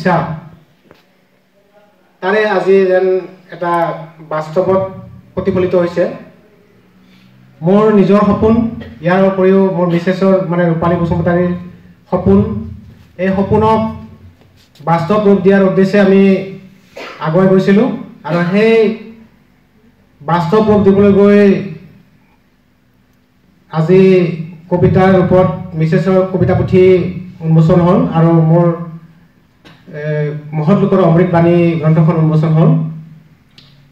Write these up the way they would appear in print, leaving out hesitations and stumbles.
ইচ্ছা তাৰে আজি যেন এটা বাস্তৱত প্ৰতিফলিত হৈছে। মোৰ নিজৰ সপোন, ইয়াৰ উপৰিও মোৰ মিছেছৰ মানে ৰূপালী বসুমতাৰীৰ সপোন, এই সপোনক বাস্তৱ ৰূপ দিয়াৰ উদ্দেশ্যে আমি আগুৱাই গৈছিলোঁ আৰু সেই বাস্তৱ ৰূপ দিবলৈ গৈ আজি কবিতাৰ ৰূপত মিছেছৰ কবিতা পুথি উন্মোচন হ'ল আৰু মোৰ মহৎ লোকৰ অমৃত বাণী গ্ৰন্থখন উন্মোচন হ'ল।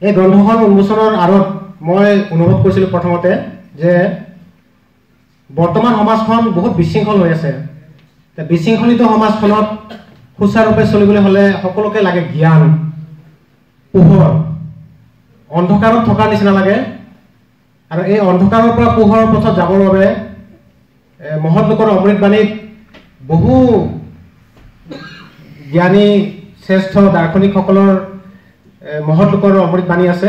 এই গ্ৰন্থখন উন্মোচনৰ আঁৰত মই অনুভৱ কৰিছিলোঁ প্ৰথমতে যে বৰ্তমান সমাজখন বহুত বিশৃংখল হৈ আছে। বিশৃংখলিত সমাজখনত সুচাৰুৰূপে চলিবলৈ হ'লে সকলোকে লাগে জ্ঞান, পোহৰ। অন্ধকাৰত থকাৰ নিচিনা লাগে আৰু এই অন্ধকাৰৰ পৰা পোহৰৰ পথত যাবৰ বাবে মহৎ লোকৰ অমৃত বাণীত বহু জ্ঞানী শ্ৰেষ্ঠ দাৰ্শনিকসকলৰ মহৎ লোকৰ অমৃত বাণী আছে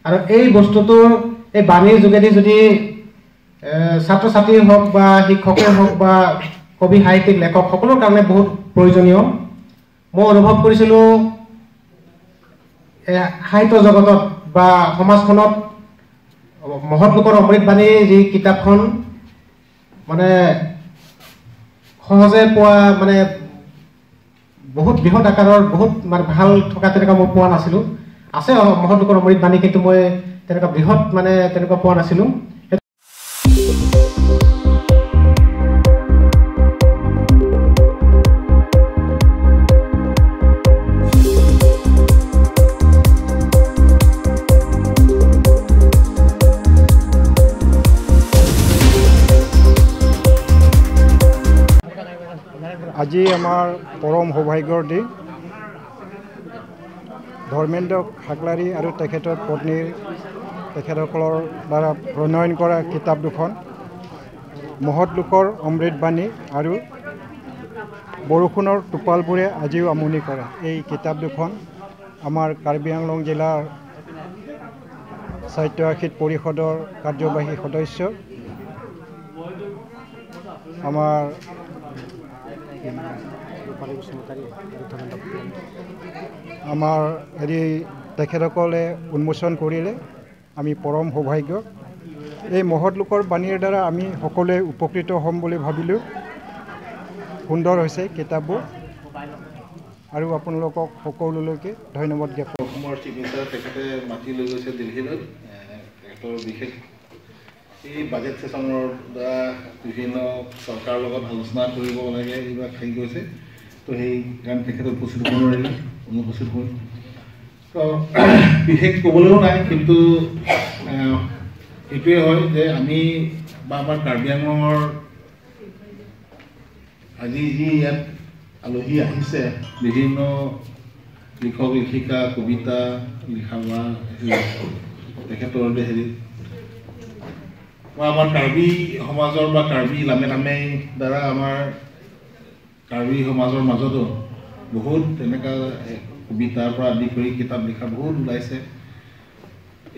আৰু এই বস্তুটো এই বাণীৰ যোগেদি যদি ছাত্ৰ ছাত্ৰী হওক বা শিক্ষকে হওক বা কবি সাহিত্যিক লেখক সকলৰ কাৰণে বহুত প্ৰয়োজনীয়। মই অনুভৱ কৰিছিলোঁ সাহিত্য জগতত বা সমাজখনত মহৎ লোকৰ অমৃত বাণীৰ যি কিতাপখন মানে সহজে পোৱা মানে বহুত বৃহৎ আকাৰৰ বহুত মানে ভাল থকা তেনেকুৱা মই পোৱা নাছিলোঁ। আছে মহৎ লোকৰ অমৃত বাণী, কিন্তু মই তেনেকুৱা বৃহৎ মানে তেনেকুৱা পোৱা নাছিলোঁ। আজি আমাৰ পৰম সৌভাগ্যৰ দিন। ধৰ্মেন্দ্ৰ খাকলাৰী আৰু তেখেতৰ পত্নীৰ তেখেতসকলৰ দ্বাৰা প্ৰণয়ন কৰা কিতাপ দুখন, মহৎ লোকৰ অমৃত বাণী আৰু বৰষুণৰ টোপালবোৰে আজিও আমনি কৰে। এই কিতাপ দুখন আমাৰ কাৰ্বি আংলং জিলাৰ সাহিত্য পৰিষদৰ কাৰ্যবাহী সদস্য আমাৰ তেখেতসকলে উন্মোচন কৰিলে। আমি পৰম সৌভাগ্য। এই মহৎ লোকৰ বাণীৰ দ্বাৰা আমি সকলোৱে উপকৃত হ'ম বুলি ভাবিলোঁ। সুন্দৰ হৈছে কিতাপবোৰ আৰু আপোনালোকক সকলোলৈকে ধন্যবাদ জ্ঞাপন। অসমৰ চিফ মিনিষ্টাৰ তেখেতে মাতি লৈ গৈছে দিল্লীলৈ। তেখেতৰ বিশেষ এই বাজেট ছেশ্যনৰ দ্বাৰা বিভিন্ন চৰকাৰৰ লগত আলোচনা কৰিব লাগে, এইবিলাক থাকি গৈছে। তো সেইকাৰণে তেখেতে উপস্থিত হ'ব নোৱাৰিলে, অনুপস্থিত হ'ল। তো বিশেষ ক'বলৈও নাই, কিন্তু এইটোৱে হয় যে আমি বা আমাৰ কাৰ্বি আংলঙৰ আজি যি ইয়াত আলহী আহিছে, বিভিন্ন লিখক লিখিকা কবিতা লিখা বা তেখেতৰ হেৰি বা আমাৰ কাৰ্বি সমাজৰ বা কাৰ্বি লামে নামে দ্বাৰা আমাৰ কাৰ্বি সমাজৰ মাজতো বহুত তেনেকুৱা কবিতাৰ পৰা আদি কৰি কিতাপ লিখা বহুত ওলাইছে।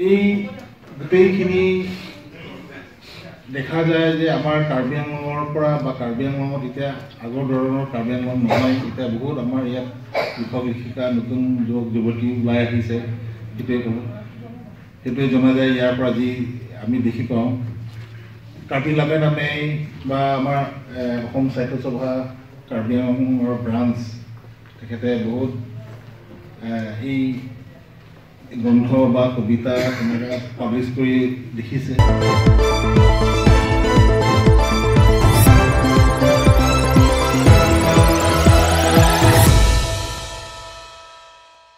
এই গোটেইখিনি দেখা যায় যে আমাৰ কাৰ্বি আংলঙৰ পৰা বা কাৰ্বি আংলঙত এতিয়া আগৰ ধৰণৰ কাৰ্বি আংলং নহয়। এতিয়া বহুত আমাৰ ইয়াত লিখক লিখিকা নতুন যুৱক যুৱতী ওলাই আহিছে। সেইটোৱে জনা যায়। ইয়াৰ পৰা যি আমি দেখি পাওঁ কাৰ্বি লামে নামে বা আমাৰ অসম সাহিত্য সভা কাৰ্বি আংলঙৰ ব্ৰাঞ্চ তেখেতে বহুত এই গ্ৰন্থ বা কবিতা তেনেকৈ পাব্লিছ কৰি লিখিছে।